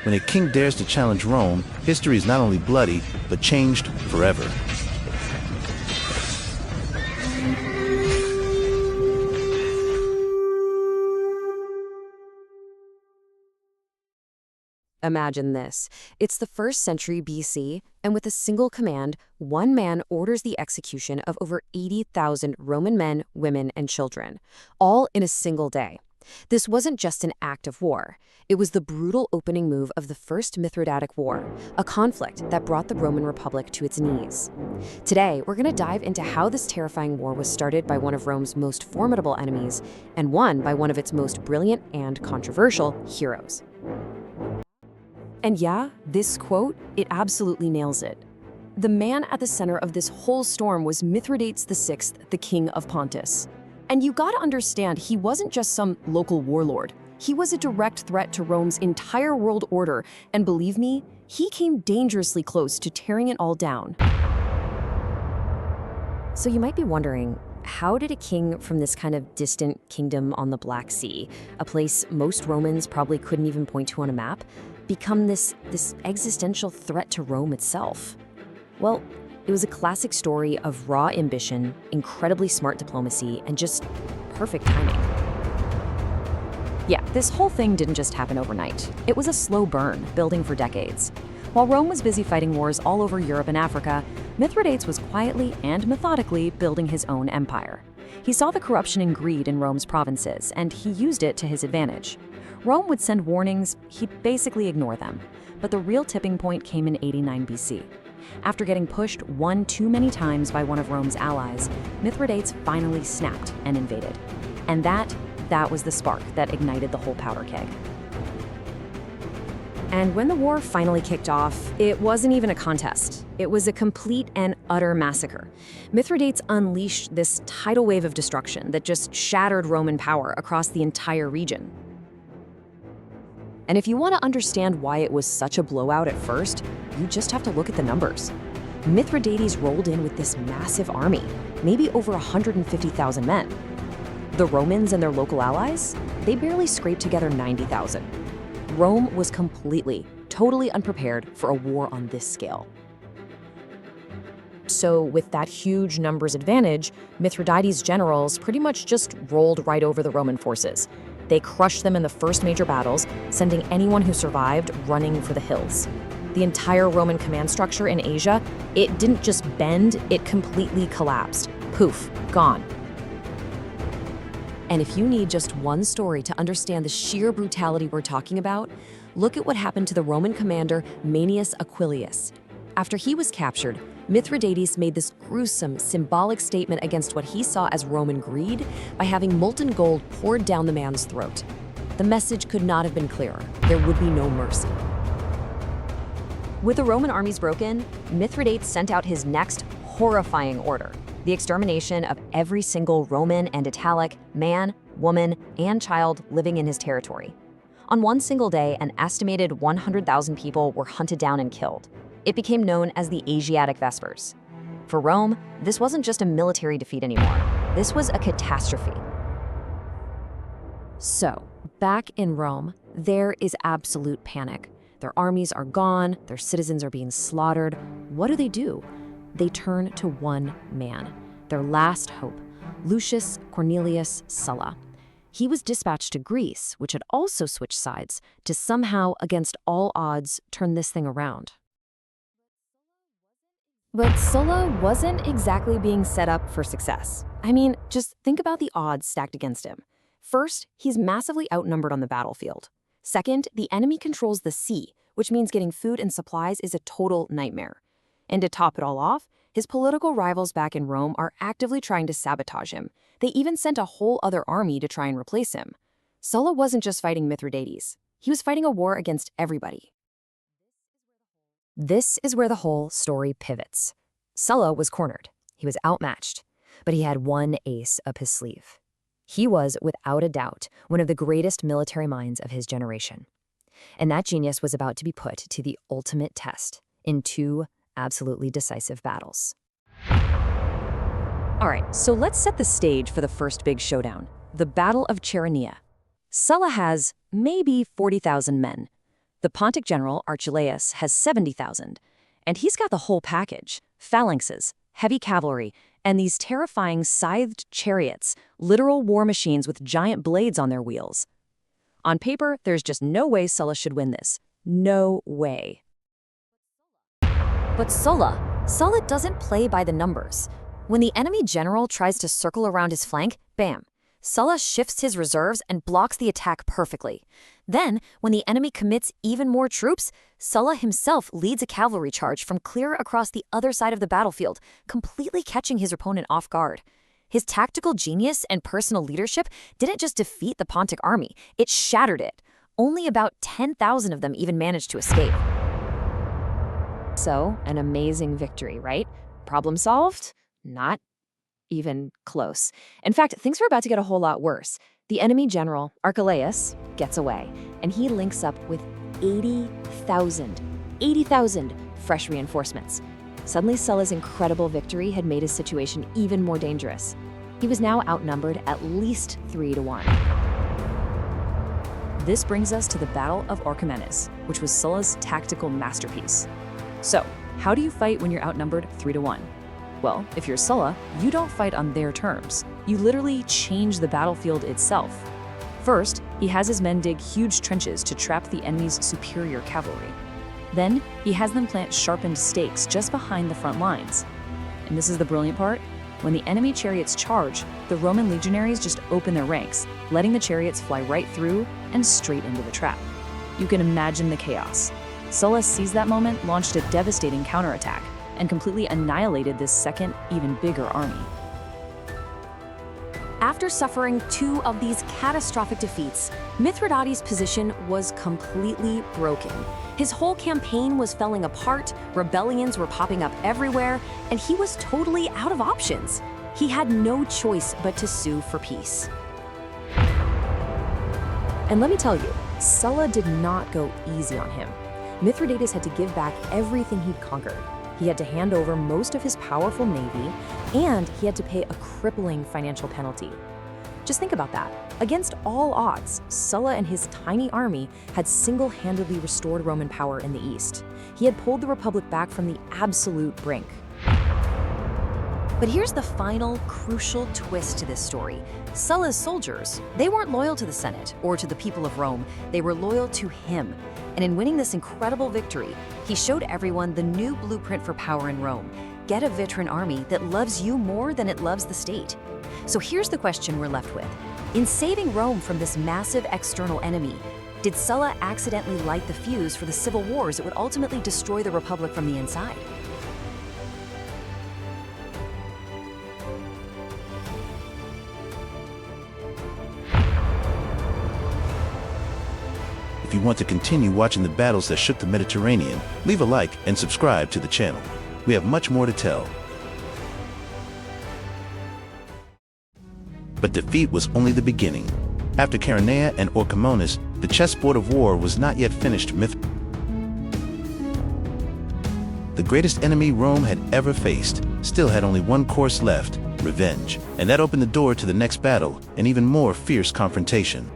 When a king dares to challenge Rome, history is not only bloody, but changed forever. Imagine this. It's the 1st century BC, and with a single command, one man orders the execution of over 80,000 Roman men, women, and children, all in a single day. This wasn't just an act of war. It was the brutal opening move of the First Mithridatic War, a conflict that brought the Roman Republic to its knees. Today, we're going to dive into how this terrifying war was started by one of Rome's most formidable enemies and won by one of its most brilliant and controversial heroes. And yeah, this quote, it absolutely nails it. The man at the center of this whole storm was Mithridates VI, the king of Pontus. And you gotta understand, he wasn't just some local warlord. He was a direct threat to Rome's entire world order, and believe me, he came dangerously close to tearing it all down. So you might be wondering, how did a king from this kind of distant kingdom on the Black Sea, a place most Romans probably couldn't even point to on a map, become this existential threat to Rome itself? Well, it was a classic story of raw ambition, incredibly smart diplomacy, and just perfect timing. Yeah, this whole thing didn't just happen overnight. It was a slow burn, building for decades. While Rome was busy fighting wars all over Europe and Africa, Mithridates was quietly and methodically building his own empire. He saw the corruption and greed in Rome's provinces, and he used it to his advantage. Rome would send warnings, he'd basically ignore them. But the real tipping point came in 89 BC. After getting pushed one too many times by one of Rome's allies, Mithridates finally snapped and invaded. And that was the spark that ignited the whole powder keg. And when the war finally kicked off, it wasn't even a contest. It was a complete and utter massacre. Mithridates unleashed this tidal wave of destruction that just shattered Roman power across the entire region. And if you want to understand why it was such a blowout at first, you just have to look at the numbers. Mithridates rolled in with this massive army, maybe over 150,000 men. The Romans and their local allies, they barely scraped together 90,000. Rome was totally unprepared for a war on this scale. So with that huge numbers advantage, Mithridates' generals pretty much just rolled right over the Roman forces. They crushed them in the first major battles, sending anyone who survived running for the hills. The entire Roman command structure in Asia, it didn't just bend, it completely collapsed. Poof, gone. And if you need just one story to understand the sheer brutality we're talking about, look at what happened to the Roman commander Manius Aquilius. After he was captured, Mithridates made this gruesome, symbolic statement against what he saw as Roman greed by having molten gold poured down the man's throat. The message could not have been clearer. There would be no mercy. With the Roman armies broken, Mithridates sent out his next horrifying order: the extermination of every single Roman and Italic man, woman, and child living in his territory. On one single day, an estimated 100,000 people were hunted down and killed. It became known as the Asiatic Vespers. For Rome, this wasn't just a military defeat anymore. This was a catastrophe. So, back in Rome, there is absolute panic. Their armies are gone, their citizens are being slaughtered. What do? They turn to one man, their last hope, Lucius Cornelius Sulla. He was dispatched to Greece, which had also switched sides, to somehow, against all odds, turn this thing around. But Sulla wasn't exactly being set up for success. I mean, just think about the odds stacked against him. First, he's massively outnumbered on the battlefield. Second, the enemy controls the sea, which means getting food and supplies is a total nightmare. And to top it all off, his political rivals back in Rome are actively trying to sabotage him. They even sent a whole other army to try and replace him. Sulla wasn't just fighting Mithridates. He was fighting a war against everybody. This is where the whole story pivots. Sulla was cornered. He was outmatched. But he had one ace up his sleeve. He was, without a doubt, one of the greatest military minds of his generation. And that genius was about to be put to the ultimate test in two absolutely decisive battles. All right, so let's set the stage for the first big showdown, the Battle of Chaeronea. Sulla has maybe 40,000 men. The Pontic general Archelaus has 70,000, and he's got the whole package: phalanxes, heavy cavalry, and these terrifying scythed chariots, literal war machines with giant blades on their wheels. On paper, there's just no way Sulla should win this. No way. But Sulla doesn't play by the numbers. When the enemy general tries to circle around his flank, bam, Sulla shifts his reserves and blocks the attack perfectly. Then, when the enemy commits even more troops, Sulla himself leads a cavalry charge from clear across the other side of the battlefield, completely catching his opponent off guard. His tactical genius and personal leadership didn't just defeat the Pontic army, it shattered it. Only about 10,000 of them even managed to escape. So, an amazing victory, right? Problem solved? Not even close. In fact, things are about to get a whole lot worse. The enemy general, Archelaus, gets away, and he links up with 80,000 fresh reinforcements. Suddenly, Sulla's incredible victory had made his situation even more dangerous. He was now outnumbered at least 3-1. This brings us to the Battle of Orchomenus, which was Sulla's tactical masterpiece. So, how do you fight when you're outnumbered 3-1? Well, if you're Sulla, you don't fight on their terms. You literally change the battlefield itself. First, he has his men dig huge trenches to trap the enemy's superior cavalry. Then, he has them plant sharpened stakes just behind the front lines. And this is the brilliant part. When the enemy chariots charge, the Roman legionaries just open their ranks, letting the chariots fly right through and straight into the trap. You can imagine the chaos. Sulla seized that moment, launched a devastating counterattack, and completely annihilated this second, even bigger army. After suffering 2 of these catastrophic defeats, Mithridates' position was completely broken. His whole campaign was falling apart, rebellions were popping up everywhere, and he was totally out of options. He had no choice but to sue for peace. And let me tell you, Sulla did not go easy on him. Mithridates had to give back everything he'd conquered. He had to hand over most of his powerful navy, and he had to pay a crippling financial penalty. Just think about that. Against all odds, Sulla and his tiny army had single-handedly restored Roman power in the east. He had pulled the Republic back from the absolute brink. But here's the final, crucial twist to this story. Sulla's soldiers, they weren't loyal to the Senate or to the people of Rome. They were loyal to him. And in winning this incredible victory, he showed everyone the new blueprint for power in Rome. Get a veteran army that loves you more than it loves the state. So here's the question we're left with. In saving Rome from this massive external enemy, did Sulla accidentally light the fuse for the civil wars that would ultimately destroy the Republic from the inside? If you want to continue watching the battles that shook the Mediterranean, leave a like and subscribe to the channel. We have much more to tell. But defeat was only the beginning. After Chaeronea and Orchomenus, the chessboard of war was not yet finished. The greatest enemy Rome had ever faced still had only one course left: revenge. And that opened the door to the next battle, an even more fierce confrontation.